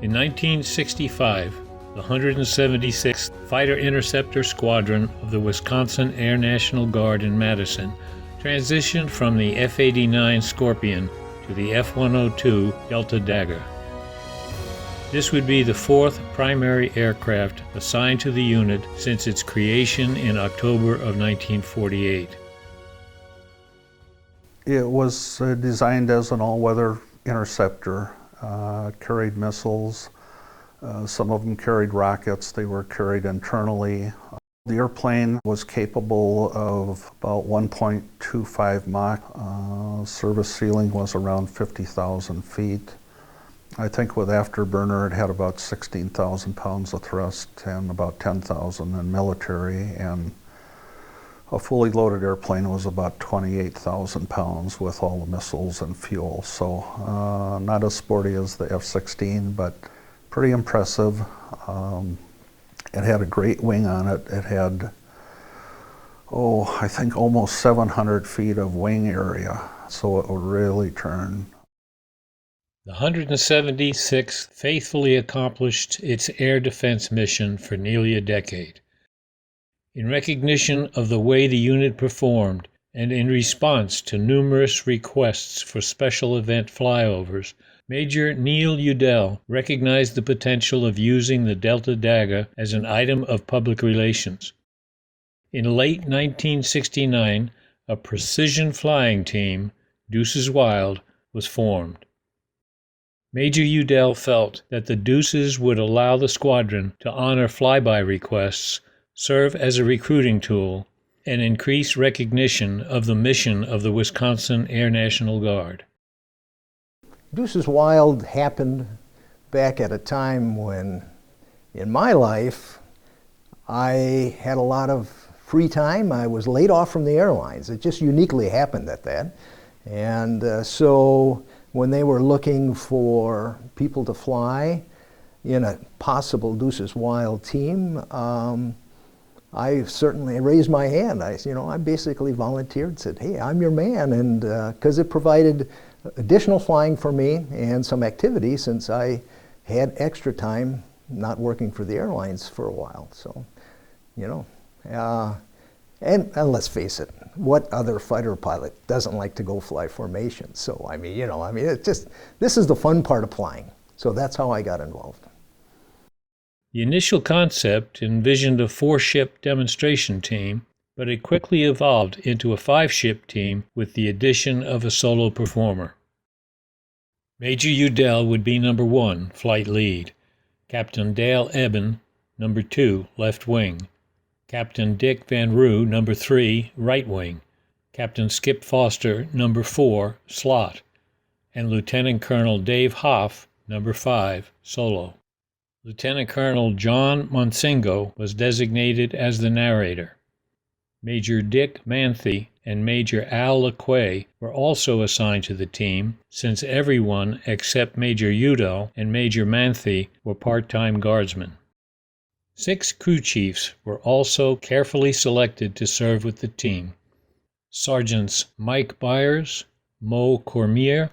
In 1965, the 176th Fighter Interceptor Squadron of the Wisconsin Air National Guard in Madison transitioned from the F-89 Scorpion to the F-102 Delta Dagger. This would be the fourth primary aircraft assigned to the unit since its creation in October of 1948. It was designed as an all-weather interceptor. It carried missiles. Some of them carried rockets. They were carried internally. The airplane was capable of about 1.25 Mach. Service ceiling was around 50,000 feet. I think with afterburner it had about 16,000 pounds of thrust and about 10,000 in military, and a fully loaded airplane was about 28,000 pounds with all the missiles and fuel. So not as sporty as the F-16, but pretty impressive. It had a great wing on it. It had, I think almost 700 feet of wing area, so it would really turn. The 176th faithfully accomplished its air defense mission for nearly a decade. In recognition of the way the unit performed, and in response to numerous requests for special event flyovers, Major Neil Udell recognized the potential of using the Delta Dagger as an item of public relations. In late 1969, a precision flying team, Deuces Wild, was formed. Major Udell felt that the Deuces would allow the squadron to honor flyby requests, serve as a recruiting tool, and increase recognition of the mission of the Wisconsin Air National Guard. Deuces Wild happened back at a time when, in my life, I had a lot of free time. I was laid off from the airlines. It just uniquely happened at that. And so when they were looking for people to fly in a possible Deuces Wild team, I certainly raised my hand. I basically volunteered, said, hey, I'm your man, and because it provided additional flying for me and some activity since I had extra time not working for the airlines for a while. So, and let's face it, what other fighter pilot doesn't like to go fly formations? So, it's just, this is the fun part of flying. So that's how I got involved. The initial concept envisioned a 4-ship demonstration team, but it quickly evolved into a 5-ship team with the addition of a solo performer. Major Udell would be number 1, flight lead. Captain Dale Eben, number 2, left wing. Captain Dick Van Roo, number 3, right wing. Captain Skip Foster, number 4, slot. And Lieutenant Colonel Dave Hoff, number 5, solo. Lieutenant Colonel John Monsingo was designated as the narrator. Major Dick Manthe and Major Al LeQuay were also assigned to the team, since everyone except Major Udell and Major Manthe were part-time guardsmen. 6 crew chiefs were also carefully selected to serve with the team. Sergeants Mike Byers, Mo Cormier,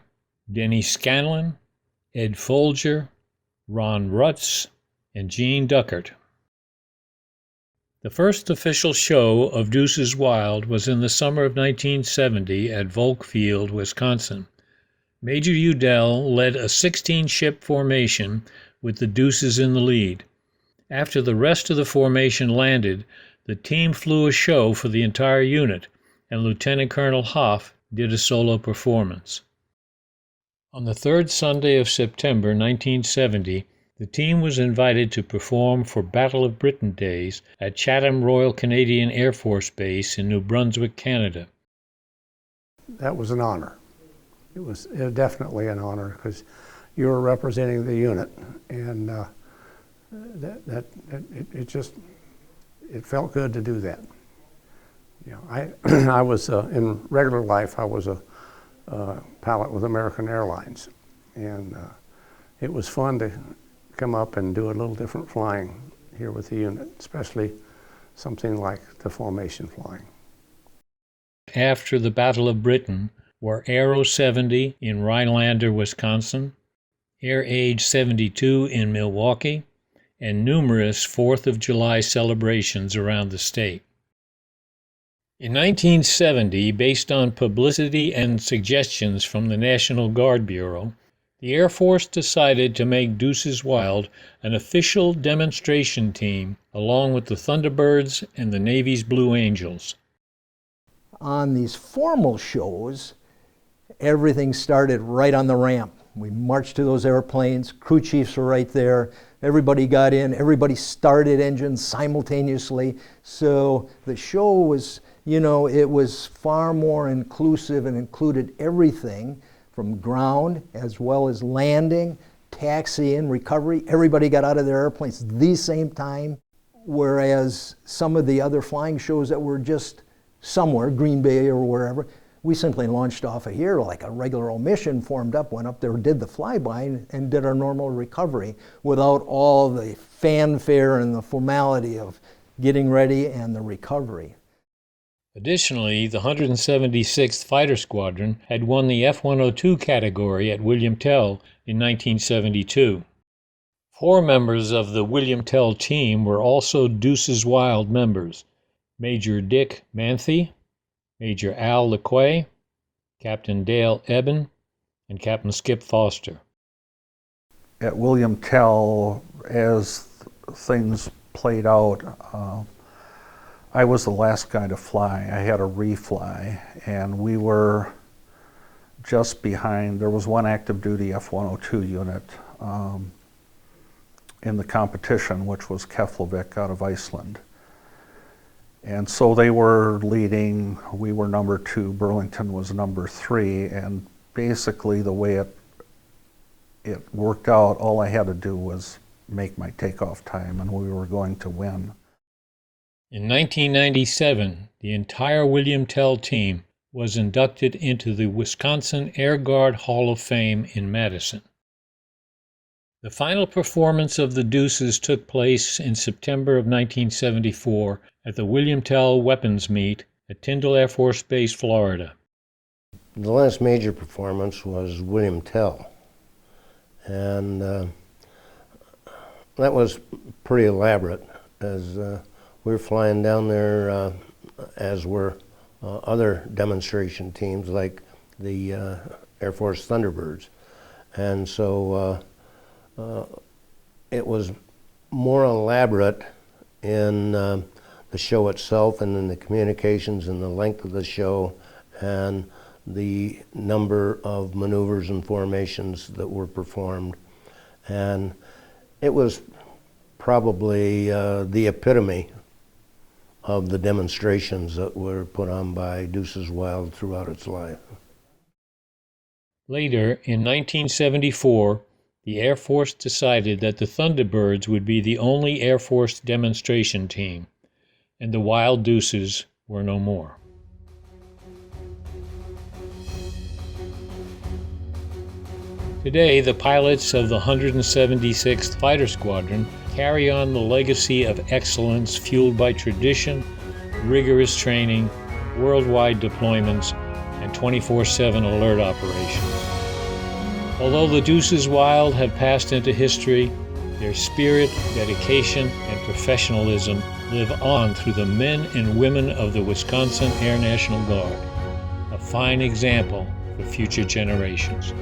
Denny Scanlon, Ed Folger, Ron Rutz, and Gene Duckert. The first official show of Deuces Wild was in the summer of 1970 at Volk Field, Wisconsin. Major Udell led a 16-ship formation with the Deuces in the lead. After the rest of the formation landed, the team flew a show for the entire unit, and Lieutenant Colonel Hoff did a solo performance. On the third Sunday of September 1970, the team was invited to perform for Battle of Britain Days at Chatham Royal Canadian Air Force Base in New Brunswick, Canada. That was an honor. It was definitely an honor because you were representing the unit, and it felt good to do that. I was in regular life. I was a pilot with American Airlines, and it was fun to come up and do a little different flying here with the unit, especially something like the formation flying. After the Battle of Britain were Aero 70 in Rhinelander, Wisconsin, Air Age 72 in Milwaukee, and numerous 4th of July celebrations around the state. In 1970, based on publicity and suggestions from the National Guard Bureau, the Air Force decided to make Deuces Wild an official demonstration team along with the Thunderbirds and the Navy's Blue Angels. On these formal shows, everything started right on the ramp. We marched to those airplanes, crew chiefs were right there, everybody got in, everybody started engines simultaneously. So the show was, it was far more inclusive and included everything from ground as well as landing, taxiing, recovery. Everybody got out of their airplanes at the same time, whereas some of the other flying shows that were just somewhere, Green Bay or wherever, we simply launched off of here like a regular old mission, formed up, went up there, did the flyby, and did our normal recovery without all the fanfare and the formality of getting ready and the recovery. Additionally, the 176th Fighter Squadron had won the F-102 category at William Tell in 1972. 4 members of the William Tell team were also Deuces Wild members: Major Dick Manthe, Major Al LeQuay, Captain Dale Eben, and Captain Skip Foster. At William Tell, as things played out, I was the last guy to fly. I had a refly, and we were just behind. There was one active duty F-102 unit in the competition, which was Keflavik out of Iceland. And so they were leading, we were number 2, Burlington was number 3, and basically the way it worked out, all I had to do was make my takeoff time, and we were going to win. In 1997, the entire William Tell team was inducted into the Wisconsin Air Guard Hall of Fame in Madison. The final performance of the Deuces took place in September of 1974 at the William Tell Weapons Meet at Tyndall Air Force Base, Florida. The last major performance was William Tell, and that was pretty elaborate, as we were flying down there, as were other demonstration teams like the Air Force Thunderbirds. And so it was more elaborate in the show itself and in the communications and the length of the show and the number of maneuvers and formations that were performed. And it was probably the epitome of the demonstrations that were put on by Deuces Wild throughout its life. Later, in 1974, the Air Force decided that the Thunderbirds would be the only Air Force demonstration team, and the Wild Deuces were no more. Today, the pilots of the 176th Fighter Squadron carry on the legacy of excellence fueled by tradition, rigorous training, worldwide deployments, and 24/7 alert operations. Although the Deuces Wild have passed into history, their spirit, dedication, and professionalism live on through the men and women of the Wisconsin Air National Guard, a fine example for future generations.